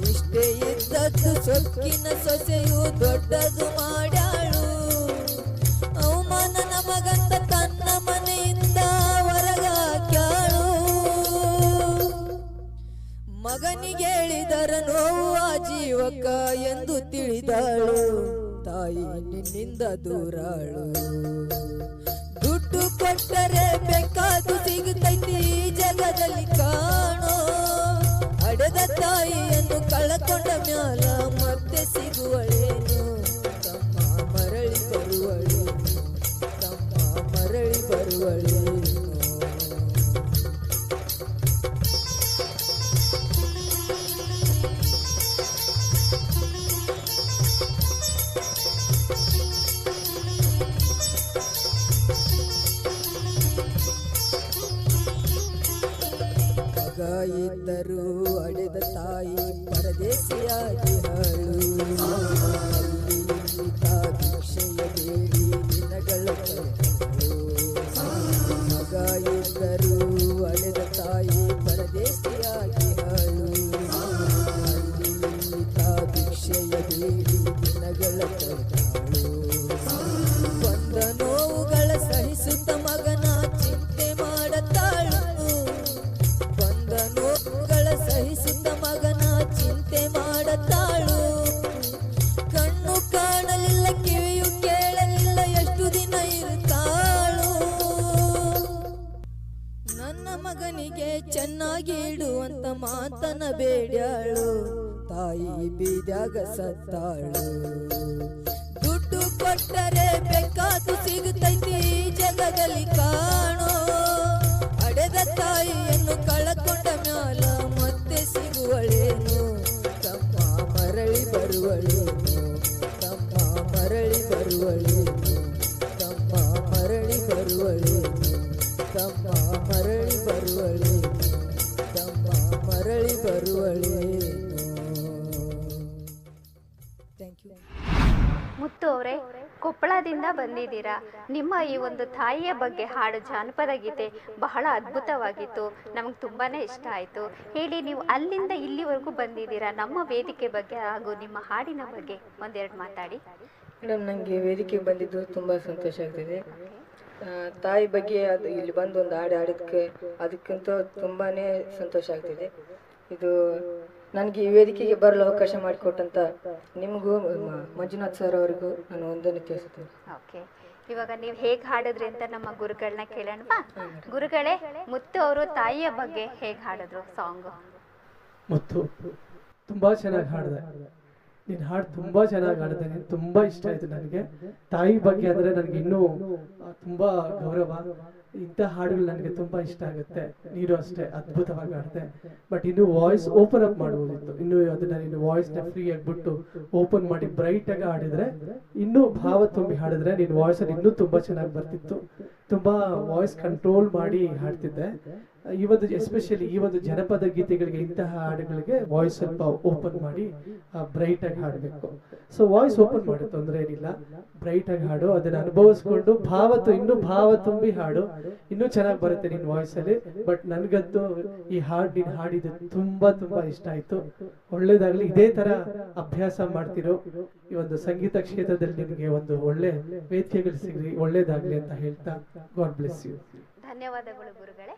ಇಷ್ಟೇ ಇದ್ದದ್ದು ಸೊಕ್ಕಿನ ಸೊಸೆಯು ದೊಡ್ಡದು ಮಾಡ್ಯಾಳು. ಅವಮಾನ ನಮಗಂತ ತನ್ನ ಮನೆಯಿಂದ ಹೊರಗಾಕ್ಯಾಳು. ಮಗನಿಗೆ ಹೇಳಿದರ ನೋವು ಆ ಜೀವಕ ಎಂದು ತಿಳಿದಾಳು. ತಾಯಿ ನಿನ್ನಿಂದ ದೂರಾಳು. ದುಡ್ಡು ಕೊಟ್ಟರೆ ಬೇಕಾದು ಸಿಗುತ್ತೈತಿ ಜಗದಲ್ಲಿ ಕಾಣೋ. ಅಡೆದ ತಾಯಿಯನ್ನು ಕಳಕೊಂಡ ಮ್ಯಾಲ ಮತ್ತೆ ಸಿಗುವಳೇನು. ತಮ್ಮ ಮರಳಿ ಬರುವಳೇನು, ತಮ್ಮ ಮರಳಿ ಬರುವಳೇನು. ಮಗ ಇದ್ದರೂ ಅಡೆದ ತಾಯಿ ಪರದೇಶಿಯಾಗಿ ಹಾಳು. ಭಿಕ್ಷೆಯ ಬೇಡಿ ದಿನಗಳ ಕಳೆದಳು. ಮಗ ಇದ್ದರೂ ಅಡೆದ ತಾಯಿ ಪರದೇಶಿಯಾಗಿ ಹಾಳು. ಭಿಕ್ಷೆಯ ಬೇಡಿ ದಿನಗಳ ಕಳೆದಳು. ಬಂದ ನೋವುಗಳ ಸಹಿಸುತ್ತ ಮಗನ ಚಿಂತೆ ಮಾಡತಾಳು. ನೋವುಗಳ ಸಹಿಸುತ್ತ ಮಗನ ಚಿಂತೆ ಮಾಡತಾಳು. ಕಣ್ಣು ಕಾಣಲಿಲ್ಲ, ಕಿವಿಯು ಕೇಳಲಿಲ್ಲ, ಎಷ್ಟು ದಿನ ಇರುತ್ತಾಳು. ನನ್ನ ಮಗನಿಗೆ ಚೆನ್ನಾಗಿ ಇಡುವಂತ ಮಾತನ ಬೇಡ್ಯಾಳು. ತಾಯಿ ಬೀದ್ಯಾಗ ಸತ್ತಾಳು. ದುಡ್ಡು ಕೊಟ್ಟರೆ ಬೇಕಾದು ಸಿಗುತ್ತೈತಿ ಜಗದಲ್ಲಿ ಕಾಣೋ. ಅಡೆದ ತಾಯಿಯನ್ನು ಕಳಕೊಂಡ ಮ್ಯಾಲ ಮತ್ತೆ ಸಿಗುವಳೇನು. ತಮ್ಮ ಮರಳಿ ಬರುವಳೇನು, ತಮ್ಮ ಮರಳಿ ಬರುವಳೇನು, ತಮ್ಮ ಮರಳಿ ಬರುವಳೇನು, ತಮ್ಮ ಮರಳಿ ಬರುವಳೇನು, ತಮ್ಮ ಮರಳಿ ಬರುವಳೇನು. Thank you. ಮುತ್ತು ಅವರೇ, ಕೊಪ್ಪಳದಿಂದ ಬಂದಿದ್ದೀರಾ. ನಿಮ್ಮ ಈ ಒಂದು ತಾಯಿಯ ಬಗ್ಗೆ ಹಾಡು ಜಾನಪದ ಗೀತೆ ಬಹಳ ಅದ್ಭುತವಾಗಿತ್ತು, ನಮಗೆ ತುಂಬಾ ಇಷ್ಟ ಆಯಿತು. ಹೇಳಿ, ನೀವು ಅಲ್ಲಿಂದ ಇಲ್ಲಿವರೆಗೂ ಬಂದಿದ್ದೀರಾ, ನಮ್ಮ ವೇದಿಕೆ ಬಗ್ಗೆ ಹಾಗೂ ನಿಮ್ಮ ಹಾಡಿನ ಬಗ್ಗೆ ಒಂದೆರಡು ಮಾತಾಡಿ. ಮೇಡಮ್, ನನಗೆ ವೇದಿಕೆಗೆ ಬಂದಿದ್ದು ತುಂಬ ಸಂತೋಷ ಆಗ್ತಿದೆ. ತಾಯಿ ಬಗ್ಗೆ ಅದು ಇಲ್ಲಿ ಬಂದು ಒಂದು ಹಾಡು ಹಾಡೋದಕ್ಕೆ ಅದಕ್ಕಿಂತ ತುಂಬಾ ಸಂತೋಷ ಆಗ್ತಿದೆ. ಇದು ನನಗೆ ಈ ವೇದಿಕೆಗೆ ಬರಲು ಅವಕಾಶ ಮಾಡಿಕೊಟ್ಟಂತ ನಿಮಗೂ ಮಂಜುನಾಥ್ ಸರ್ ಅವರಿಗೂ ನಾನು ವಂದನೆ ತಿಳಿಸುತ್ತೇನೆ. ಓಕೆ, ಇವಾಗ ನೀವು ಹೇಗೆ ಹಾಡಿದ್ರಿ ಅಂತ ನಮ್ಮ ಗುರುಗಳನ್ನ ಕೇಳೋಣವಾ? ಗುರುಗಳೇ, ಮುತ್ತು ಅವರು ತಾಯಿಯ ಬಗ್ಗೆ ಹೇಗೆ ಹಾಡಿದ್ರು ಸಾಂಗು? ಮುತ್ತು ತುಂಬಾ ಚೆನ್ನಾಗಿ ಹಾಡಿದೆ. ನೀನು ಹಾಡು ತುಂಬಾ ಚೆನ್ನಾಗಿ ಹಾಡಿದೆ. ನೀನು ತುಂಬಾ ಇಷ್ಟ ಆಯ್ತು ನನಗೆ. ತಾಯಿ ಬಗ್ಗೆ ಅಂದ್ರೆ ನನಗೆ ಇನ್ನೂ ತುಂಬಾ ಗೌರವ. ಇಂಥ ಹಾಡುಗಳು ನನಗೆ ತುಂಬಾ ಇಷ್ಟ ಆಗುತ್ತೆ. ನೀನು ಅಷ್ಟೇ ಅದ್ಭುತವಾಗಿ ಹಾಡಿದೆ. ಬಟ್ ಇನ್ನು ವಾಯ್ಸ್ ಓಪನ್ ಅಪ್ ಮಾಡ್ಬೋದಿತ್ತು. ಇನ್ನು ಅದನ್ನ ನೀನು ವಾಯ್ಸ್ನ ಫ್ರೀ ಆಗಿಬಿಟ್ಟು ಓಪನ್ ಮಾಡಿ ಬ್ರೈಟ್ ಆಗಿ ಹಾಡಿದ್ರೆ, ಇನ್ನೂ ಭಾವ ತುಂಬಿ ಹಾಡಿದ್ರೆ ನೀನು ವಾಯ್ಸಲ್ಲಿ ಇನ್ನೂ ತುಂಬಾ ಚೆನ್ನಾಗಿ ಬರ್ತಿತ್ತು. ತುಂಬಾ ವಾಯ್ಸ್ ಕಂಟ್ರೋಲ್ ಮಾಡಿ ಹಾಡ್ತಿದ್ದೆ. ಈ ಒಂದು ಎಸ್ಪೆಷಲಿ ಈ ಒಂದು ಜನಪದ ಗೀತೆಗಳಿಗೆ, ಇಂತಹ ಹಾಡುಗಳಿಗೆ ವಾಯ್ಸ್ ಸ್ವಲ್ಪ ಓಪನ್ ಮಾಡಿ ಬ್ರೈಟ್ ಆಗಿ ಹಾಡಬೇಕು. ಸೊ ವಾಯ್ಸ್ ಓಪನ್ ಮಾಡಿ ತೊಂದರೆ ಏನಿಲ್ಲ, ಬ್ರೈಟ್ ಆಗಿ ಹಾಡು, ಅದನ್ನ ಅನುಭವಿಸ್ಕೊಂಡು ಇನ್ನೂ ಭಾವ ತುಂಬಿ ಹಾಡು, ಇನ್ನೂ ಚೆನ್ನಾಗಿ ಬರುತ್ತೆ ನಿನ್ನ ವಾಯ್ಸ್ ಅಲ್ಲಿ. ಬಟ್ ನನ್ಗಂತೂ ಈ ಹಾಡು ನೀನು ಹಾಡಿದ್ದು ತುಂಬಾ ತುಂಬಾ ಇಷ್ಟ ಆಯ್ತು. ಒಳ್ಳೇದಾಗ್ಲಿ, ಇದೇ ತರ ಅಭ್ಯಾಸ ಮಾಡ್ತಿರೋ. ಈ ಒಂದು ಸಂಗೀತ ಕ್ಷೇತ್ರದಲ್ಲಿ ನಿಮಗೆ ಒಂದು ಒಳ್ಳೆ ವೇದಿಕೆಗಳು ಸಿಗ್ಲಿ, ಒಳ್ಳೇದಾಗ್ಲಿ ಅಂತ ಹೇಳ್ತಾ ಗಾಡ್ ಬ್ಲೆಸ್ ಯು. ಧನ್ಯವಾದಗಳು ಗುರುಗಳೇ.